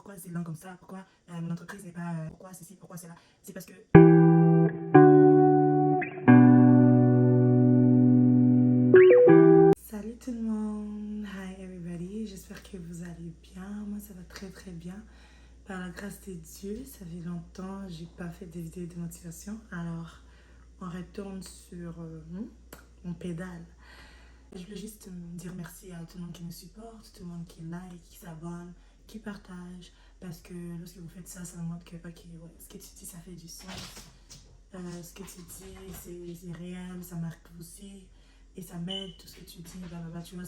pourquoi c'est lent comme ça, pourquoi mon entreprise n'est pas, pourquoi ceci, pourquoi cela. C'est parce que... Salut tout le monde, hi everybody, j'espère que vous allez bien. Moi ça va très très bien. Par la grâce de Dieu, ça fait longtemps, j'ai pas fait de vidéos de motivation. Alors on retourne sur on pédale. Je voulais juste dire merci à tout le monde qui me supporte, tout le monde qui like, qui s'abonne, qui partage. Parce que lorsque vous faites ça, ça montre que ok, ouais, ce que tu dis, ça fait du sens. Ce que tu dis, c'est réel, ça marque aussi. Et ça m'aide, tout ce que tu dis, blablabla, tu vois,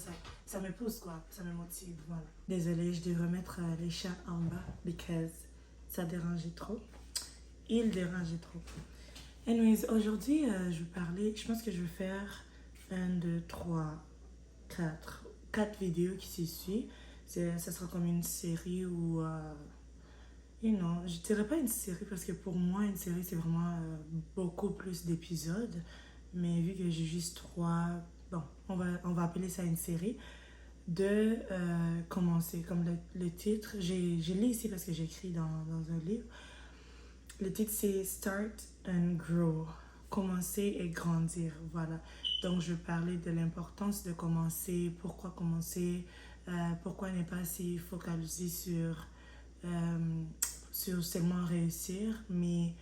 ça me pousse, quoi. Ça me motive, voilà. Désolée, je devrais mettre les chats en bas, because ça dérangeait trop. Il dérangeait trop. Anyways, aujourd'hui, je vais parler, je pense que je vais faire 4 vidéos qui s'y suivent. Ça sera comme une série où, je dirais pas une série parce que pour moi, une série, c'est vraiment beaucoup plus d'épisodes. Mais vu que j'ai juste 3, bon, on va appeler ça une série, de commencer. Comme le titre, j'ai lu ici parce que j'ai écrit dans un livre. Le titre, c'est Start and Grow. Commencer et grandir, voilà. Donc, je vais parler de l'importance de commencer, pourquoi ne pas s'y focaliser sur seulement réussir, mais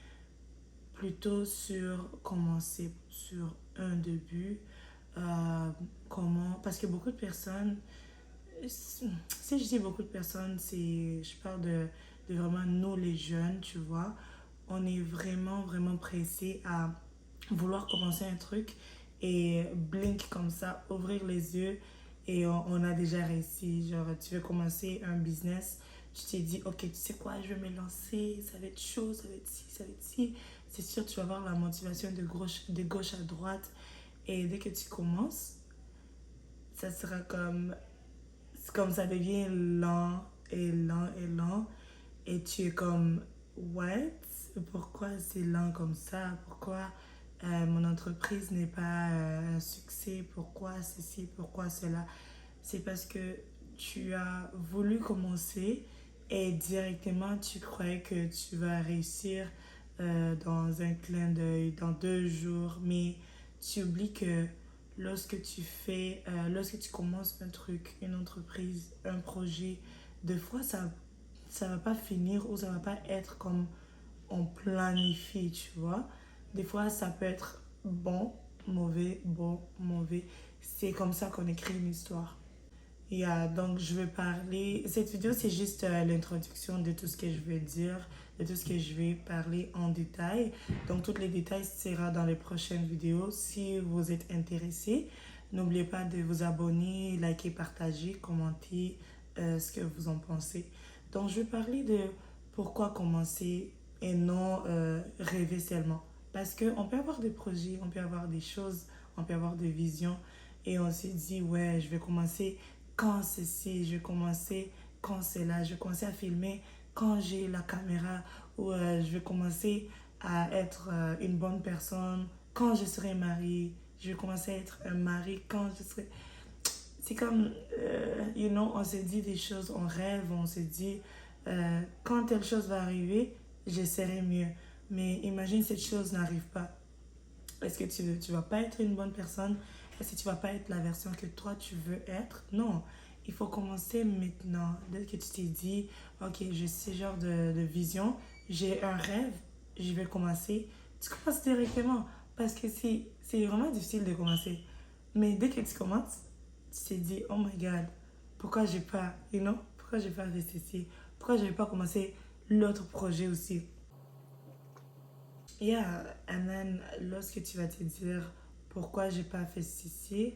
plutôt sur commencer, sur un début. Parce que beaucoup de personnes, si je dis beaucoup de personnes, je parle de vraiment nous les jeunes, tu vois. On est vraiment, vraiment pressé à vouloir commencer un truc et blink comme ça, ouvrir les yeux et on a déjà réussi. Genre, tu veux commencer un business, tu t'es dit, ok, tu sais quoi, je vais me lancer, ça va être chaud, ça va être ci, ça va être ci. C'est sûr, tu vas avoir la motivation de gauche à droite et dès que tu commences, ça sera comme ça devient lent et lent et lent et tu es comme, what? Pourquoi c'est lent comme ça? Pourquoi mon entreprise n'est pas un succès? Pourquoi ceci? Pourquoi cela? C'est parce que tu as voulu commencer et directement tu croyais que tu vas réussir dans un clin d'œil, dans 2 jours, mais tu oublies que lorsque tu commences un truc, une entreprise, un projet, des fois ça va pas finir ou ça va pas être comme on planifie, tu vois. Des fois, ça peut être bon, mauvais. C'est comme ça qu'on écrit une histoire. Donc, je vais parler. Cette vidéo, c'est juste l'introduction de tout ce que je veux dire, de tout ce que je vais parler en détail. Donc, tous les détails seront dans les prochaines vidéos. Si vous êtes intéressé, n'oubliez pas de vous abonner, liker, partager, commenter ce que vous en pensez. Donc, je vais parler de pourquoi commencer et non rêver seulement. Parce qu'on peut avoir des projets, on peut avoir des choses, on peut avoir des visions et on se dit, ouais, je vais commencer quand ceci, je vais commencer quand c'est là, je vais commencer à filmer quand j'ai la caméra ou je vais commencer à être une bonne personne quand je serai mariée, je vais commencer à être un mari quand je serai... C'est comme, on se dit des choses, on rêve, on se dit quand telle chose va arriver, je serai mieux. Mais imagine cette chose n'arrive pas. Est-ce que tu vas pas être une bonne personne? Est-ce que tu vas pas être la version que toi tu veux être? Non. Il faut commencer maintenant. Dès que tu t'es dit, ok, j'ai ce genre de vision, j'ai un rêve, je vais commencer. Tu commences directement. Parce que c'est vraiment difficile de commencer. Mais dès que tu commences, tu t'es dit, oh my god, pourquoi j'ai pas, pourquoi j'ai pas investi? Pourquoi j'ai pas commencé l'autre projet aussi? Yeah, and then lorsque tu vas te dire pourquoi j'ai pas fait ceci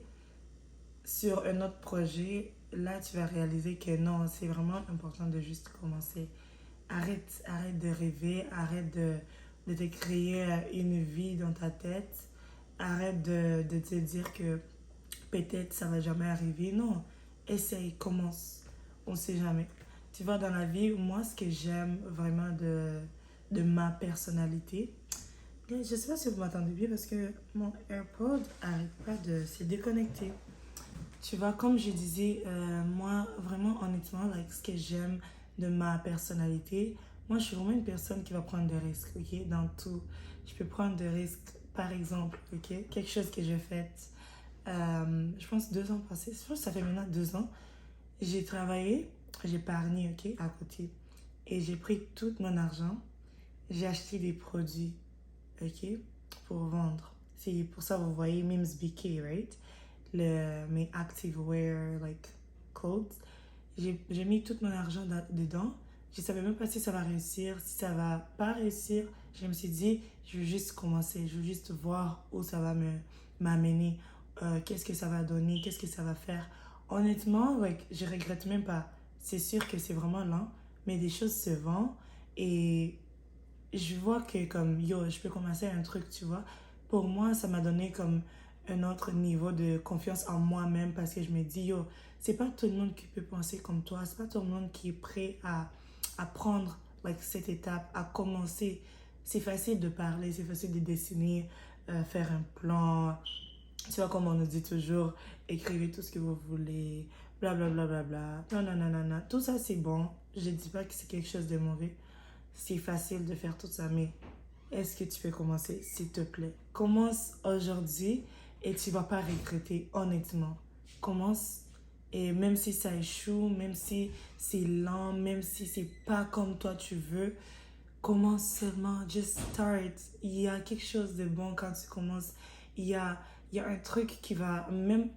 sur un autre projet, là tu vas réaliser que non, c'est vraiment important de juste commencer. Arrête de rêver, arrête de te créer une vie dans ta tête, arrête de te dire que peut-être ça va jamais arriver. Non, essaye, commence, on sait jamais. Tu vois, dans la vie, moi ce que j'aime vraiment de ma personnalité, je ne sais pas si vous m'entendez bien parce que mon AirPod n'arrête pas de se déconnecter. Tu vois, comme je disais, moi, vraiment, honnêtement, like, ce que j'aime de ma personnalité. Moi, je suis vraiment une personne qui va prendre des risques, ok? Dans tout. Je peux prendre des risques, par exemple, ok? Quelque chose que j'ai fait, je pense 2 ans passés, je pense que ça fait maintenant 2 ans. J'ai travaillé, j'ai épargné, ok, à côté. Et j'ai pris tout mon argent, j'ai acheté des produits, ok, pour vendre. C'est pour ça que vous voyez Mims BK, right? Mes activewear, like, clothes. J'ai mis tout mon argent dedans. Je ne savais même pas si ça va réussir, si ça va pas réussir. Je me suis dit, je veux juste commencer, je veux juste voir où ça va m'amener, qu'est-ce que ça va donner, qu'est-ce que ça va faire. Honnêtement, like, je regrette même pas. C'est sûr que c'est vraiment lent, mais des choses se vendent et je vois que comme, yo, je peux commencer un truc, tu vois. Pour moi, ça m'a donné comme un autre niveau de confiance en moi-même parce que je me dis, yo, c'est pas tout le monde qui peut penser comme toi, c'est pas tout le monde qui est prêt à prendre like, cette étape, à commencer. C'est facile de parler, c'est facile de dessiner, faire un plan. Tu vois, comme on nous dit toujours, écrivez tout ce que vous voulez, bla bla bla bla bla. Non, non, non, non, non. Tout ça, c'est bon. Je dis pas que c'est quelque chose de mauvais. C'est facile de faire tout ça, mais est-ce que tu peux commencer, s'il te plaît? Commence aujourd'hui et tu vas pas regretter, honnêtement. Commence et même si ça échoue, même si c'est lent, même si c'est pas comme toi tu veux, commence seulement, just start. Il y a quelque chose de bon quand tu commences. Il y a, il y a un truc qui va, même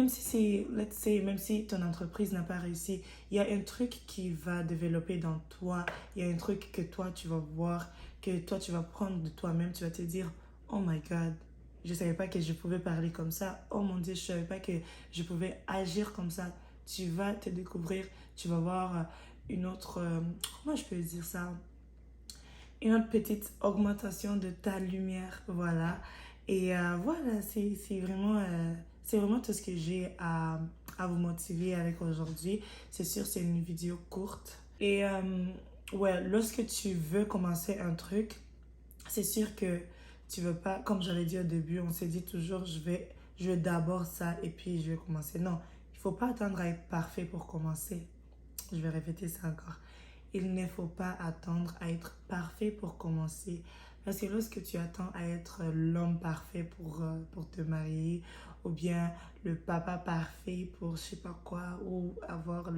si c'est, let's say, même si ton entreprise n'a pas réussi, il y a un truc qui va développer dans toi. Il y a un truc que toi, tu vas voir, que toi, tu vas prendre de toi-même. Tu vas te dire, oh my God, je ne savais pas que je pouvais parler comme ça. Oh mon Dieu, je ne savais pas que je pouvais agir comme ça. Tu vas te découvrir, tu vas voir une autre, comment je peux dire ça? Une autre petite augmentation de ta lumière, voilà. Et voilà, c'est vraiment tout ce que j'ai à vous motiver avec aujourd'hui. C'est sûr, c'est une vidéo courte. Et ouais, lorsque tu veux commencer un truc, c'est sûr que tu veux pas, comme j'avais dit au début, on s'est dit toujours, je vais d'abord ça et puis je vais commencer. Non, il faut pas attendre à être parfait pour commencer. Je vais répéter ça encore. Il ne faut pas attendre à être parfait pour commencer. Parce que lorsque tu attends à être l'homme parfait pour te marier, ou bien le papa parfait pour je sais pas quoi, ou avoir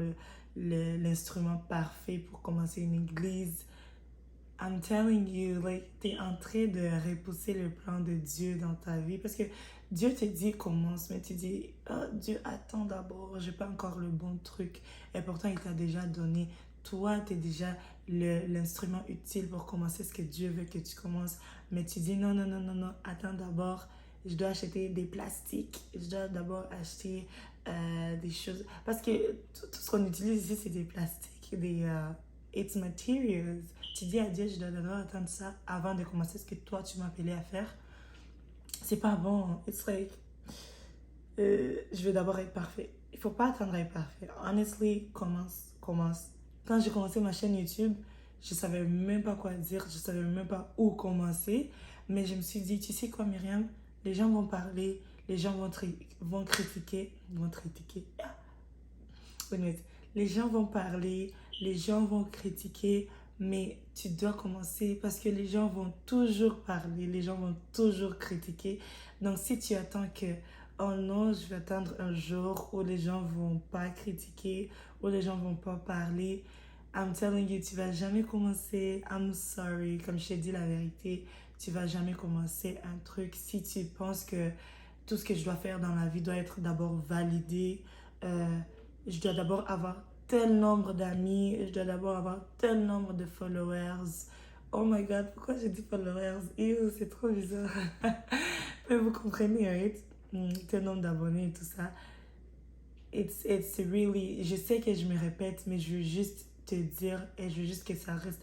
l'instrument parfait pour commencer une église, I'm telling you, like, t'es en train de repousser le plan de Dieu dans ta vie. Parce que Dieu te dit commence, mais tu dis, oh, Dieu, attends d'abord, j'ai pas encore le bon truc. Et pourtant, il t'a déjà donné. Toi, t'es déjà l'instrument utile pour commencer ce que Dieu veut que tu commences. Mais tu dis, non, non, non, non, non, attends d'abord. Je dois acheter des plastiques. Je dois d'abord acheter des choses. Parce que tout ce qu'on utilise ici, c'est des plastiques, it's materials. Tu dis à Dieu, je dois d'abord attendre ça avant de commencer ce que toi tu m'appelais à faire. C'est pas bon. It's like, je veux d'abord être parfait. Il faut pas attendre à être parfait. Honestly, commence. Quand j'ai commencé ma chaîne YouTube, je savais même pas quoi dire, je savais même pas où commencer. Mais je me suis dit, tu sais quoi, Myriam, les gens vont parler, les gens vont critiquer, honnête. Les gens vont parler, les gens vont critiquer, mais tu dois commencer parce que les gens vont toujours parler, les gens vont toujours critiquer. Donc si tu attends que, oh non, je vais attendre un jour où les gens vont pas critiquer, où les gens vont pas parler, I'm telling you, tu vas jamais commencer. I'm sorry, comme je t'ai dit la vérité, tu vas jamais commencer un truc si tu penses que tout ce que je dois faire dans la vie doit être d'abord validé. Euh, je dois d'abord avoir tel nombre d'amis, je dois d'abord avoir tel nombre de followers. Oh my God, pourquoi j'ai dit followers? Ew, c'est trop bizarre. Mais vous comprenez, right? Tel nombre d'abonnés et tout ça. It's really... Je sais que je me répète, mais je veux juste te dire et je veux juste que ça reste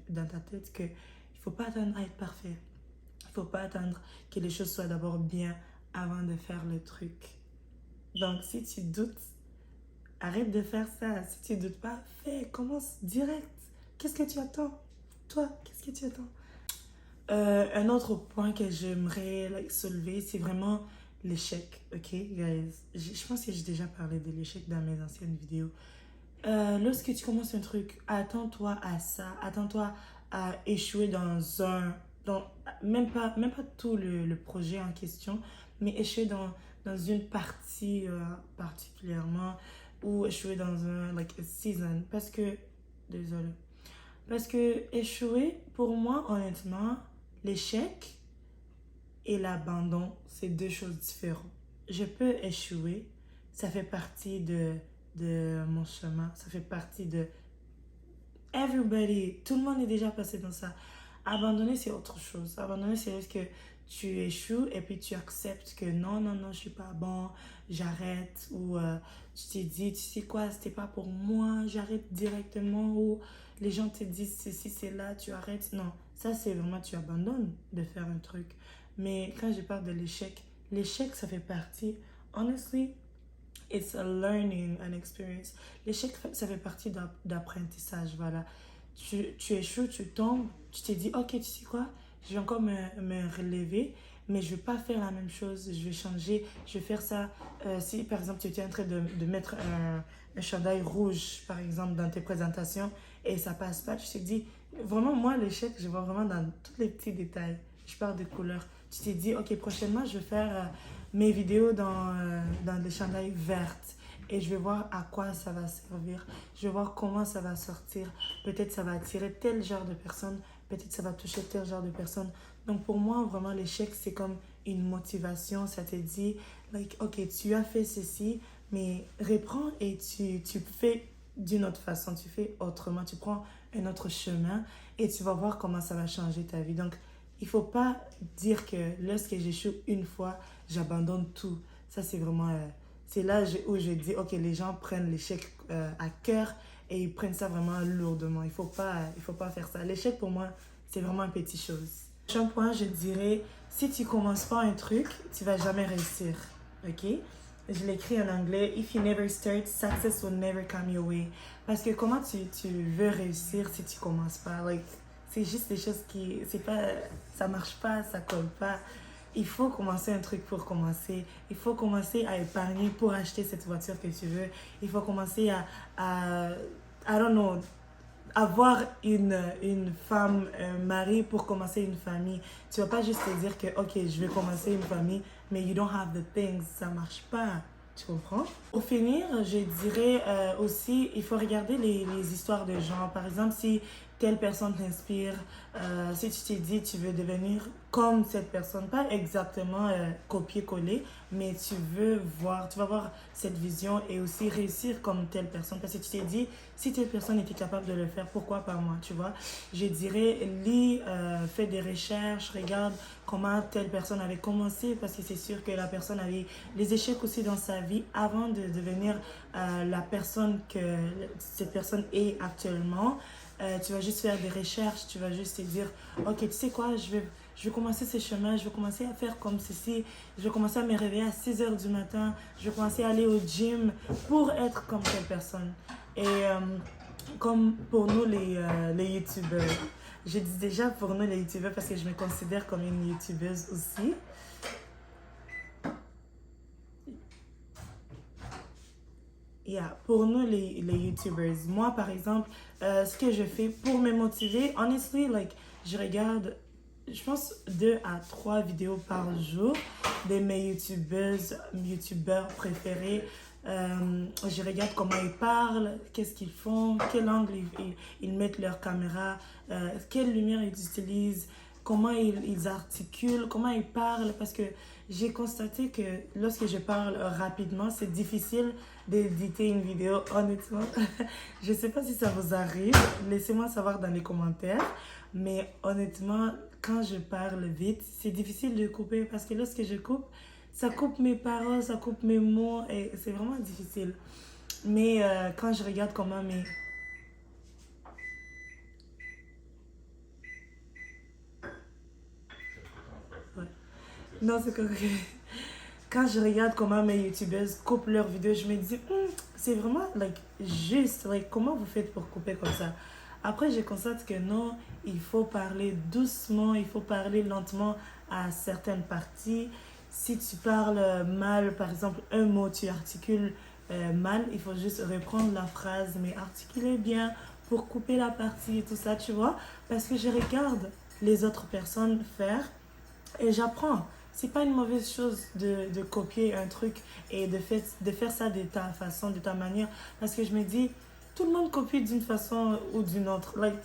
dans ta tête que il faut pas attendre à être parfait. Il faut pas attendre que les choses soient d'abord bien avant de faire le truc. Donc, si tu doutes, arrête de faire ça. Si tu doutes pas, fais, commence direct. Qu'est-ce que tu attends? Toi, qu'est-ce que tu attends? Un autre point que j'aimerais like, soulever, c'est vraiment l'échec, ok, guys? Je pense que j'ai déjà parlé de l'échec dans mes anciennes vidéos. Lorsque tu commences un truc, attends-toi à ça. Attends-toi à échouer dans un... Dans, même pas tout le projet en question, mais échouer dans une partie particulièrement ou échouer dans un like a season. Parce que... Désolé. Parce que échouer, pour moi, honnêtement, l'échec et l'abandon, c'est deux choses différentes. Je peux échouer, ça fait partie de mon chemin, ça fait partie de everybody, tout le monde est déjà passé dans ça. Abandonner, c'est autre chose. Abandonner, c'est juste que tu échoues et puis tu acceptes que non, non, non, je suis pas bon, j'arrête. Ou tu t'es dit, tu sais quoi, c'était pas pour moi, j'arrête directement. Ou les gens te disent ceci, c'est là, tu arrêtes. Non, ça, c'est vraiment, tu abandonnes de faire un truc. Mais quand je parle de l'échec, l'échec, ça fait partie. Honestly, it's a learning, an experience. L'échec, ça fait partie d'apprentissage, voilà. Tu échoues, tu tombes, tu te dis, ok, tu sais quoi, je vais encore me relever, mais je vais pas faire la même chose, je vais changer, je vais faire ça. Si, par exemple, tu étais en train de mettre un chandail rouge, par exemple, dans tes présentations, et ça passe pas, tu te dis, vraiment, moi, l'échec, je vois vraiment dans tous les petits détails. Je parle de couleurs. Tu t'es dit, ok, prochainement, je vais faire mes vidéos dans des chandails vertes et je vais voir à quoi ça va servir. Je vais voir comment ça va sortir. Peut-être ça va attirer tel genre de personnes, peut-être ça va toucher tel genre de personnes. Donc pour moi, vraiment, l'échec, c'est comme une motivation. Ça te dit, like, ok, tu as fait ceci, mais reprends et tu fais d'une autre façon, tu fais autrement, tu prends un autre chemin et tu vas voir comment ça va changer ta vie. Donc, il ne faut pas dire que lorsque j'échoue une fois, j'abandonne tout. Ça, c'est vraiment... c'est là où je dis, ok, les gens prennent l'échec à cœur et ils prennent ça vraiment lourdement. Il faut pas faire ça. L'échec, pour moi, c'est vraiment une petite chose. Prochain point, je dirais, si tu commences pas un truc, tu vas jamais réussir. Ok? Je l'écris en anglais. If you never start, success will never come your way. Parce que comment tu veux réussir si tu commences pas? Like, c'est juste des choses qui... C'est pas... Ça marche pas, ça colle pas. Il faut commencer un truc pour commencer. Il faut commencer à épargner pour acheter cette voiture que tu veux. Il faut commencer à I don't know, avoir une femme, un mari pour commencer une famille. Tu vas pas juste te dire que, ok, je vais commencer une famille, mais you don't have the things. Ça marche pas. Tu comprends? Pour finir, je dirais aussi, il faut regarder les histoires de gens. Par exemple, si telle personne t'inspire, si tu t'es dit tu veux devenir comme cette personne, pas exactement copier-coller, mais tu vas voir cette vision et aussi réussir comme telle personne. Parce que tu t'es dit, si telle personne était capable de le faire, pourquoi pas moi, tu vois? Je dirais, lis, fais des recherches, regarde comment telle personne avait commencé, parce que c'est sûr que la personne avait les échecs aussi dans sa vie avant de devenir la personne que cette personne est actuellement. Tu vas juste faire des recherches, tu vas juste te dire, ok, tu sais quoi, je vais commencer ce chemin, je vais commencer à faire comme ceci, je vais commencer à me réveiller à 6 heures du matin, je vais commencer à aller au gym pour être comme telle personne. Et comme pour nous les youtubeurs, je dis déjà pour nous les youtubeurs parce que je me considère comme une youtubeuse aussi. Yeah, pour nous les YouTubers, moi par exemple, ce que je fais pour me motiver, honestly, like, je regarde, je pense, 2 à 3 vidéos par jour de mes YouTubeurs préférés. Je regarde comment ils parlent, qu'est-ce qu'ils font, quel angle ils mettent leur caméra, quelle lumière ils utilisent, comment ils articulent, comment ils parlent, parce que j'ai constaté que lorsque je parle rapidement, c'est difficile d'éditer une vidéo, honnêtement. Je ne sais pas si ça vous arrive, laissez-moi savoir dans les commentaires, mais honnêtement, quand je parle vite, c'est difficile de couper parce que lorsque je coupe, ça coupe mes paroles, ça coupe mes mots et c'est vraiment difficile. Mais quand je regarde comment mes... Ouais. Non, c'est correct. Quand je regarde comment mes youtubeuses coupent leurs vidéos, je me dis, c'est vraiment like, juste. Like, comment vous faites pour couper comme ça? Après, je constate que non, il faut parler doucement, il faut parler lentement à certaines parties. Si tu parles mal, par exemple, un mot, tu articules mal, il faut juste reprendre la phrase, mais articuler bien pour couper la partie et tout ça, tu vois. Parce que je regarde les autres personnes faire et j'apprends. C'est pas une mauvaise chose de copier un truc et de faire ça de ta façon, de ta manière. Parce que je me dis, tout le monde copie d'une façon ou d'une autre. Like,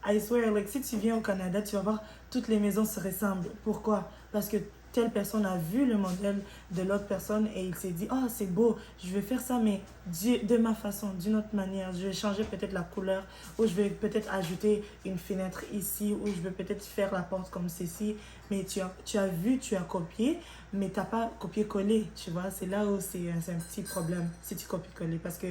I swear, like, si tu viens au Canada, tu vas voir, toutes les maisons se ressemblent. Pourquoi? Parce que telle personne a vu le modèle de l'autre personne et il s'est dit, oh, c'est beau, je vais faire ça, mais de ma façon, d'une autre manière. Je vais changer peut-être la couleur, ou je vais peut-être ajouter une fenêtre ici, ou je vais peut-être faire la porte comme ceci. Mais tu as vu, tu as copié, mais tu n'as pas copié-collé, tu vois. C'est là où c'est un petit problème, si tu copies-coller, parce que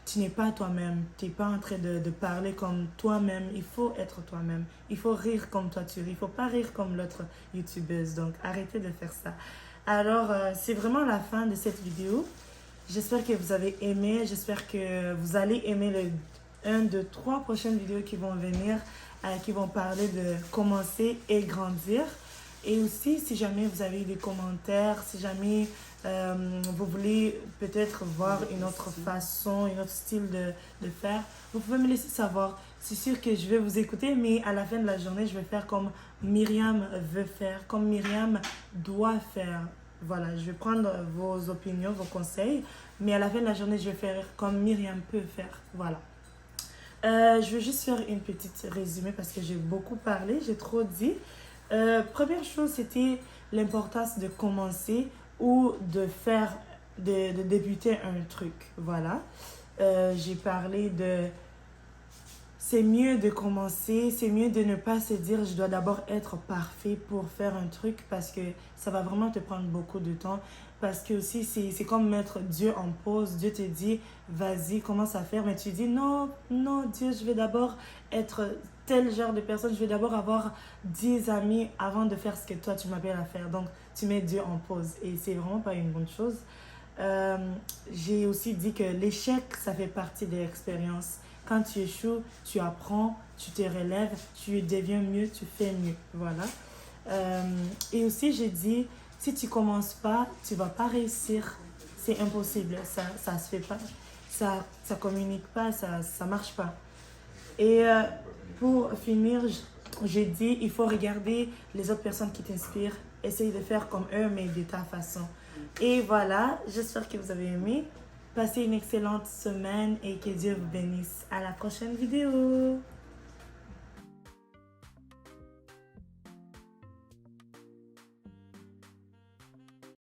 tu n'es pas toi-même, tu n'es pas en train de parler comme toi-même, il faut être toi-même, il faut rire comme toi tu ris, il ne faut pas rire comme l'autre youtubeuse, donc arrêtez de faire ça. Alors, c'est vraiment la fin de cette vidéo. J'espère que vous avez aimé, j'espère que vous allez aimer un de trois prochaines vidéos qui vont venir, qui vont parler de commencer et grandir. Et aussi, si jamais vous avez des commentaires, si jamais vous voulez peut-être voir une autre façon, un autre style de faire, vous pouvez me laisser savoir. C'est sûr que je vais vous écouter, mais à la fin de la journée, je vais faire comme Myriam veut faire, comme Myriam doit faire. Voilà, je vais prendre vos opinions, vos conseils, mais à la fin de la journée, je vais faire comme Myriam peut faire. Voilà. Je vais juste faire une petite résumé parce que j'ai beaucoup parlé, j'ai trop dit. Première chose, c'était l'importance de commencer ou de débuter un truc. Voilà. J'ai parlé de c'est mieux de commencer, c'est mieux de ne pas se dire je dois d'abord être parfait pour faire un truc parce que ça va vraiment te prendre beaucoup de temps. Parce que aussi, c'est comme mettre Dieu en pause. Dieu te dit, vas-y, commence à faire. Mais tu dis, non, non, Dieu, je vais d'abord être tel genre de personne. Je vais d'abord avoir 10 amis avant de faire ce que toi, tu m'appelles à faire. Donc, tu mets Dieu en pause. Et c'est vraiment pas une bonne chose. Euh, j'ai aussi dit que l'échec, ça fait partie de l'expérience. Quand tu échoues, tu apprends, tu te relèves, tu deviens mieux, tu fais mieux. Voilà. Et aussi, j'ai dit, si tu commences pas, tu vas pas réussir. C'est impossible. Ça se fait pas. Ça communique pas, ça marche pas. Et pour finir, j'ai dit, il faut regarder les autres personnes qui t'inspirent. Essaye de faire comme eux, mais de ta façon. Et voilà, j'espère que vous avez aimé. Passez une excellente semaine et que Dieu vous bénisse. À la prochaine vidéo.